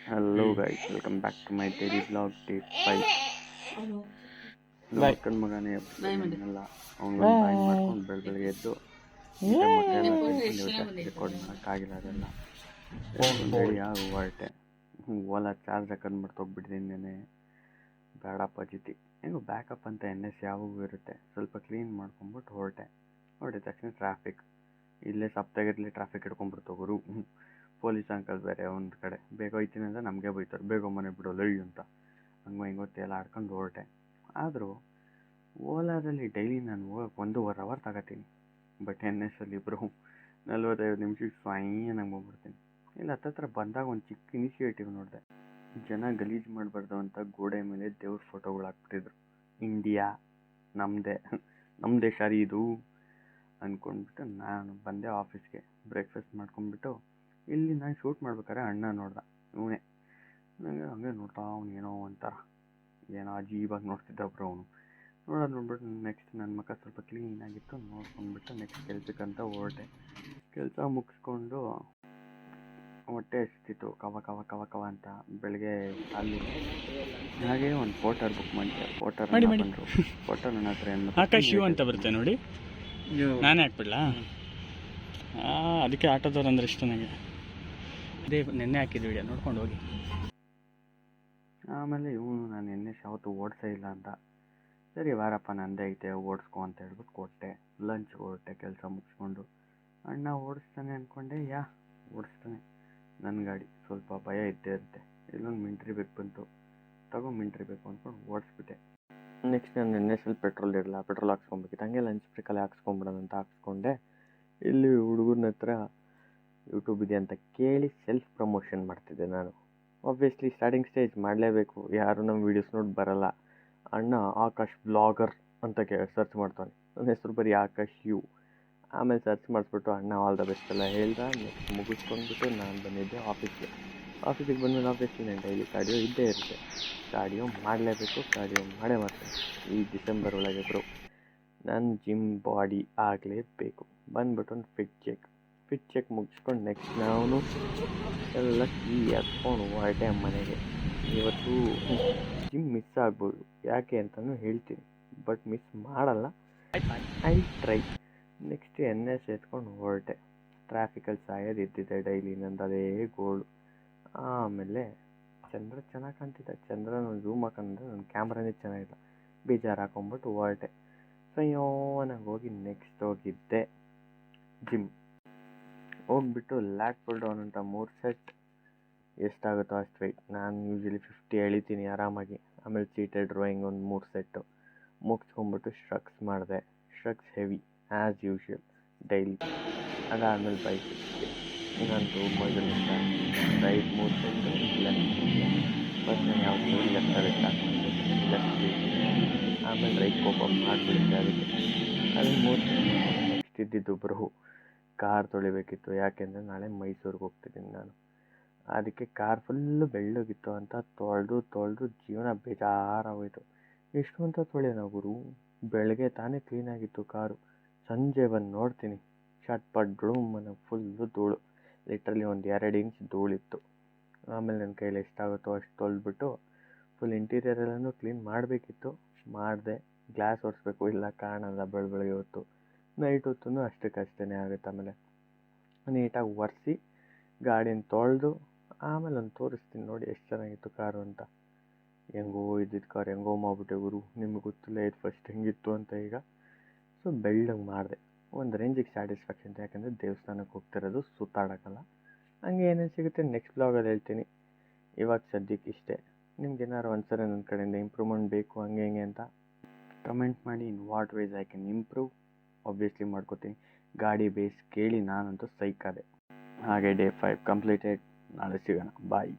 Hello guys, welcome back to my daily vlog day 5. ನೋಡ್ಕೊಂಡು ಮಗನೇ ಎಬ್ಬಿಸ್ಕೊಂಡೆಲ್ಲ ಅವನಿಗೊಂದು ಬಾಯ್ ಮಾಡ್ಕೊಂಡು ಬೆಳಗ್ಗೆ ಎದ್ದು ಈಗ ಮೊಟ್ಟೆ ಎಲ್ಲ ತಿನ್ಕೊಂಡು ಜಾಸ್ತಿ ರೆಕಾರ್ಡ್ ಮಾಡೋಕ್ಕಾಗಿಲ್ಲ ಅದೆಲ್ಲ ರೆಡಿಯಾಗಿ ಹೊರಟೆ. ಓಲಾ ಚಾರ್ಜ್ ಹಾಕೊಂಡು ಮರ್ತೋಗ್ಬಿಟ್ಟಿದ್ದೀನಿ. ಬೇಡಪ್ಪ ಜಿತಿ ಹೆಂಗೋ ಬ್ಯಾಕಪ್ ಅಂತ NS ಯಾವಾಗೂ ಇರುತ್ತೆ. ಸ್ವಲ್ಪ ಕ್ಲೀನ್ ಮಾಡ್ಕೊಂಬಿಟ್ಟು ಹೊರಟೆ ತಕ್ಷಣ ಟ್ರಾಫಿಕ್ ಇಲ್ಲೇ ಸಪ್ತಾಗಿರಲಿ ಟ್ರಾಫಿಕ್ ಹಿಡ್ಕೊಂಡ್ಬಿಡ್ತೋಗೋರು. ಪೊಲೀಸ್ ಅಂಕಲ್ ಬೇರೆ ಒಂದು ಕಡೆ ಬೇಗ ಹೋಯ್ತೀನಿ ಅಂದರೆ ನಮಗೆ ಬೈತಾರೆ, ಬೇಗ ಮನೆ ಬಿಡೋಲ್ಲ ಅಂತ. ಹಿಂಗೊತ್ತೆ ಎಲ್ಲ ಆಡ್ಕೊಂಡು ಹೊರಟೆ. ಆದರೂ ಓಲಾದಲ್ಲಿ ಡೈಲಿ ನಾನು ಹೋಗಕ್ಕೆ 1.5 ಅವರ್ ತಗೋತೀನಿ. ಬಟ್ NS ಅಲ್ಲಿ ಇಬ್ಬರು 45 ನಿಮಿಷಕ್ಕೆ ಸ್ವಯಂಗೆ ಹೋಗ್ಬಿಡ್ತೀನಿ. ಇಲ್ಲ ಹತ್ತತ್ರ ಬಂದಾಗ ಒಂದು ಚಿಕ್ಕ ಇನಿಷಿಯೇಟಿವ್ ನೋಡಿದೆ. ಜನ ಗಲೀಜು ಮಾಡಬಾರ್ದು ಅಂತ ಗೋಡೆ ಮೇಲೆ ದೇವ್ರ ಫೋಟೋಗಳು ಹಾಕ್ಬಿಟ್ಟಿದ್ರು. ಇಂಡಿಯಾ ನಮ್ಮದೇ, ನಮ್ಮ ದೇಶ ರೀ ಇದು ಅಂದ್ಕೊಂಡ್ಬಿಟ್ಟು ನಾನು ಬಂದೆ ಆಫೀಸ್ಗೆ. ಬ್ರೇಕ್ಫಾಸ್ಟ್ ಮಾಡ್ಕೊಂಡ್ಬಿಟ್ಟು ಇಲ್ಲಿ ನಾನು ಶೂಟ್ ಮಾಡ್ಬೇಕಾದ್ರೆ ಅಣ್ಣ ನೋಡ್ದ. ಇವನೇ ನನಗೆ ಹಂಗೆ ನೋಡ್ತಾ ಅವನು ಏನೋ ಅಜೀಬಾಗಿ ನೋಡ್ತಿದ್ದ ಅವನು. ನೋಡ್ಬಿಟ್ಟು ನೆಕ್ಸ್ಟ್ ನನ್ನ ಮುಖ ಸ್ವಲ್ಪ ಕ್ಲೀನಾಗಿತ್ತು ನೋಡ್ಕೊಂಡ್ಬಿಟ್ಟು ನೆಕ್ಸ್ಟ್ ಕೆಲ್ಸಕ್ಕಂತ ಹೊರಟೆ. ಕೆಲಸ ಮುಗಿಸ್ಕೊಂಡು ಹೊಟ್ಟೆ ಹಸ್ತಿತ್ತು ಕವ ಅಂತ ಬೆಳಗ್ಗೆ ಅಲ್ಲಿ ಹಾಗೆ ಒಂದು ಪೋಟರ್ ಬುಕ್ ಮಾಡಿದೆ. ಪೋಟರ್ ನನ್ನ ಹತ್ರ ಆಕಾಶ್ ಯು ಅಂತ ಬರುತ್ತೆ ನೋಡಿ, ನಾನೇ ಹಾಕ್ಬಿಡ್ಲಾ? ಅದಕ್ಕೆ ಆಟೋದವ್ರು ಅಂದ್ರೆ ಇಷ್ಟ ನನಗೆ. ಅದೇ ನೆನ್ನೆ ಹಾಕಿದ್ದು ವಿಡಿಯೋ ನೋಡ್ಕೊಂಡು ಹೋಗಿ. ಆಮೇಲೆ ಇವನು ನಾನು NS ಯಾವತ್ತೂ ಓಡಿಸೇ ಇಲ್ಲ ಅಂತ, ಸರಿ ವಾರಪ್ಪ ನಂದೇ ಐತೆ ಓಡಿಸ್ಕೊ ಅಂತ ಹೇಳ್ಬಿಟ್ಟು ಕೊಟ್ಟೆ. ಲಂಚ್ ಹೊರಟೆ ಕೆಲಸ ಮುಗಿಸ್ಕೊಂಡು. ಅಣ್ಣ ಓಡಿಸ್ತಾನೆ ಅಂದ್ಕೊಂಡೆ, ಓಡಿಸ್ತಾನೆ. ನನ್ನ ಗಾಡಿ ಸ್ವಲ್ಪ ಭಯ ಇದ್ದೇ ಇರುತ್ತೆ. ಇಲ್ಲೊಂದು ಮಿಂಟ್ರಿ ಬೇಕು ಬಂತು, ಮಿಂಟ್ರಿ ಬೇಕು ಅಂದ್ಕೊಂಡು ಓಡಿಸ್ಬಿಟ್ಟೆ. ನೆಕ್ಸ್ಟ್ ನಾನು NS ಅಲ್ಲಿ ಪೆಟ್ರೋಲ್ ಇರಲ್ಲ, ಪೆಟ್ರೋಲ್ ಹಾಕ್ಸ್ಕೊಬೇಕಿತ್ತು. ಹಂಗೆ ಲಂಚ್ ಬ್ರೇಕಲ್ಲಿ ಹಾಕ್ಸ್ಕೊಂಬಿಡೋಣ ಅಂತ ಹಾಕ್ಸ್ಕೊಂಡೆ. ಇಲ್ಲಿ ಹುಡುಗನ ಹತ್ರ ಯೂಟ್ಯೂಬ್ ಇದೆ ಅಂತ ಕೇಳಿ ಸೆಲ್ಫ್ ಪ್ರಮೋಷನ್ ಮಾಡ್ತಿದ್ದೆ ನಾನು. ಆಬ್ವಿಯಸ್ಲಿ ಸ್ಟಾರ್ಟಿಂಗ್ ಸ್ಟೇಜ್ ಮಾಡಲೇಬೇಕು, ಯಾರು ನಮ್ಮ ವೀಡಿಯೋಸ್ ನೋಡಿ ಬರಲ್ಲ. ಅಣ್ಣ ಆಕಾಶ್ ಬ್ಲಾಗರ್ ಅಂತ ಸರ್ಚ್ ಮಾಡ್ತಾನೆ. ನನ್ನ ಹೆಸರು ಬರೀ ಆಕಾಶ್ ಯು. ಆಮೇಲೆ ಸರ್ಚ್ ಮಾಡಿಸ್ಬಿಟ್ಟು ಅಣ್ಣ ಆಲ್ ದ ಬೆಸ್ಟ್ ಎಲ್ಲ ಹೇಳ್ದ. ನೆಕ್ಸ್ಟ್ ಮುಗಿಸ್ಕೊಂಡ್ಬಿಟ್ಟು ನಾನು ಬಂದಿದ್ದೆ ಆಫೀಸಿಗೆ ಬಂದಮೇಲೆ ಆಬ್ವಿಯಸ್ಲಿ ನಾನು ಡೈಲಿ ಕಾರ್ಡಿಯೋ ಇದ್ದೇ ಇರುತ್ತೆ. ಕಾರ್ಡಿಯೋ ಮಾಡಲೇಬೇಕು, ಕಾರ್ಡಿಯೋ ಮಾಡೇ ಮಾಡ್ತೀನಿ. ಈ ಡಿಸೆಂಬರ್ ಒಳಗೆ ನನ್ನ ಜಿಮ್ ಬಾಡಿ ಆಗಲೇಬೇಕು. ಬಂದ್ಬಿಟ್ಟು ಒಂದು ಫಿಟ್ ಚೆಕ್ ಮುಗಿಸ್ಕೊಂಡು ನೆಕ್ಸ್ಟ್ ನಾನು ಎಲ್ಲ ಎತ್ಕೊಂಡು ಹೊರಟೆ ಮನೆಗೆ. ಇವತ್ತು ಜಿಮ್ ಮಿಸ್ ಆಗ್ಬೋದು, ಯಾಕೆ ಅಂತಲೂ ಹೇಳ್ತೀನಿ, ಬಟ್ ಮಿಸ್ ಮಾಡಲ್ಲ, ಐ ಟ್ರೈ. ನೆಕ್ಸ್ಟ್ NS ಎತ್ಕೊಂಡು ಹೊರಟೆ. ಟ್ರಾಫಿಕಲ್ಲಿ ಸಾಯೋದು ಇದ್ದಿದ್ದೆ ಡೈಲಿ, ನಂದು ಅದೇ ಗೋಳು. ಆಮೇಲೆ ಚಂದ್ರ ಚೆನ್ನಾಗಿ ಕಾಣ್ತಿದ್ದ. ಚಂದ್ರನ ಝೂಮ್ ಹಾಕೊಂಡ್ರೆ ನನ್ನ ಕ್ಯಾಮ್ರಾನೇ ಚೆನ್ನಾಗಿಲ್ಲ. ಬೇಜಾರು ಹಾಕೊಂಡ್ಬಿಟ್ಟು ಹೊರಟೆ. ಸಯ್ಯೋನಾಗಿ ಹೋಗಿ ನೆಕ್ಸ್ಟ್ ಹೋಗಿದ್ದೆ ಜಿಮ್. ಹೋಗ್ಬಿಟ್ಟು ಲ್ಯಾಟ್ ಪುಲ್ ಡೌನ್ ಅಂತ 3 ಸೆಟ್ ಎಷ್ಟಾಗುತ್ತೋ ಅಷ್ಟು ವೆಯ್ಟ್. ನಾನು ಯೂಶ್ವಲಿ 50 ಎಳಿತೀನಿ ಆರಾಮಾಗಿ. ಆಮೇಲೆ ಸೀಟೆಡ್ ರೋಯಿಂಗ್ ಒಂದು 3 ಸೆಟ್ಟು ಮುಗಿಸ್ಕೊಂಡ್ಬಿಟ್ಟು ಶ್ರಗ್ಸ್ ಮಾಡಿದೆ. ಶ್ರಗ್ಸ್ ಹೆವಿ ಆ್ಯಸ್ ಯೂಶ್ವಲ್ ಡೈಲಿ. ಅದಾದಮೇಲೆ ಬೈಕ್ ಇನ್ನೊಂದು ಮೊದಲಿಂದ ರೈಟ್ 3 ಸೆಟ್ಟು ಲೆಫ್ಟ್. ಫಸ್ಟ್ ನಾನು ಯಾವುದು ಲೆಫ್ಟ್ ಸ್ಟಾರ್ಟ್ ಮಾಡಿದೆ, ಲೆಫ್ಟ್. ಆಮೇಲೆ ರೈಟ್ ಕೋಪ ಮಾಡಿಬಿಡುತ್ತೆ. ಅದಕ್ಕೆ 3 ನೆಕ್ಸ್ಟ್ ಇದ್ದಿದ್ದು ಕಾರ್ ತೊಳಿಬೇಕಿತ್ತು. ಯಾಕೆಂದರೆ ನಾಳೆ ಮೈಸೂರಿಗೆ ಹೋಗ್ತಿದ್ದೀನಿ ನಾನು. ಅದಕ್ಕೆ ಕಾರ್ ಫುಲ್ಲು ಬೆಳ್ಳಗಿತ್ತು ಅಂತ ತೊಳೆದು ಜೀವನ ಬೇಜಾರಾಗೋಯ್ತು. ಎಷ್ಟು ಅಂತ ತೊಳೆಯೋಣ ಗುರು, ಬೆಳಗ್ಗೆ ತಾನೇ ಕ್ಲೀನಾಗಿತ್ತು ಕಾರು. ಸಂಜೆ ಬಂದು ನೋಡ್ತೀನಿ ಶಟ್ಪಟ್ ಮನೆ ಫುಲ್ಲು ಧೂಳು, ಲಿಟ್ರಲಿ ಒಂದು 2 ಇಂಚ್ ಧೂಳಿತ್ತು. ಆಮೇಲೆ ನನ್ನ ಕೈಲಿ ಎಷ್ಟಾಗುತ್ತೋ ಅಷ್ಟು ತೊಳೆದ್ಬಿಟ್ಟು ಫುಲ್ ಇಂಟೀರಿಯರ್ ಎಲ್ಲನೂ ಕ್ಲೀನ್ ಮಾಡಬೇಕಿತ್ತು. ಮಾಡಿದೆ. ಗ್ಲಾಸ್ ಒರೆಸ್ಬೇಕು, ಇಲ್ಲ ಕಾಣಲ್ಲ ಬೆಳಗ್ಗೆ ಹೊತ್ತು. ನೈಟ್ ಹೊತ್ತು ಅಷ್ಟಕ್ಕಷ್ಟೇ ಆಗುತ್ತೆ. ಆಮೇಲೆ ನೀಟಾಗಿ ಒರೆಸಿ ಗಾಡಿನ ತೊಳೆದು ಆಮೇಲೆ ಒಂದು ತೋರಿಸ್ತೀನಿ ನೋಡಿ ಎಷ್ಟು ಚೆನ್ನಾಗಿತ್ತು ಕಾರು ಅಂತ. ಹೆಂಗೋ ಇದ್ದಿದ್ದು ಕಾರು ಹೆಂಗೋ ಮಾಡಿಬಿಟ್ಟೆ ಗುರು, ನಿಮ್ಗೆ ಗೊತ್ತಿಲ್ಲ ಇದು ಫಸ್ಟ್ ಹೆಂಗಿತ್ತು ಅಂತ. ಈಗ ಸೊ ಬೆಳ್ಳಗೆ ಮಾಡಿದೆ. ಒಂದು ರೇಂಜಿಗೆ ಸ್ಯಾಟಿಸ್ಫ್ಯಾಕ್ಷನ್, ಯಾಕಂದರೆ ದೇವಸ್ಥಾನಕ್ಕೆ ಹೋಗ್ತಿರೋದು, ಸುತ್ತಾಡೋಕ್ಕಲ್ಲ. ಹಂಗೆ ಏನೇನು ಸಿಗುತ್ತೆ ನೆಕ್ಸ್ಟ್ ಬ್ಲಾಗಲ್ಲಿ ಹೇಳ್ತೀನಿ. ಇವಾಗ ಸದ್ಯಕ್ಕೆ ಇಷ್ಟೇ. ನಿಮ್ಗೆ ಏನಾದ್ರು ಒಂದ್ಸರಿ ನನ್ನ ಕಡೆಯಿಂದ ಇಂಪ್ರೂವ್ಮೆಂಟ್ ಬೇಕು ಹಂಗೆ ಹಿಂಗೆ ಅಂತ ಕಮೆಂಟ್ ಮಾಡಿ. In what ways I can improve obviously ಮಾಡ್ಕೋತೀನಿ. ಗಾಡಿ ಬೇಸ್ ಕೇಳಿ ನಾನಂತೂ ಸೈಕಾದೆ. ಹಾಗೆ ಡೇ 5 ಕಂಪ್ಲೀಟೆಡ್. ನಾಳೆ ಸಿಗೋಣ, ಬಾಯ್.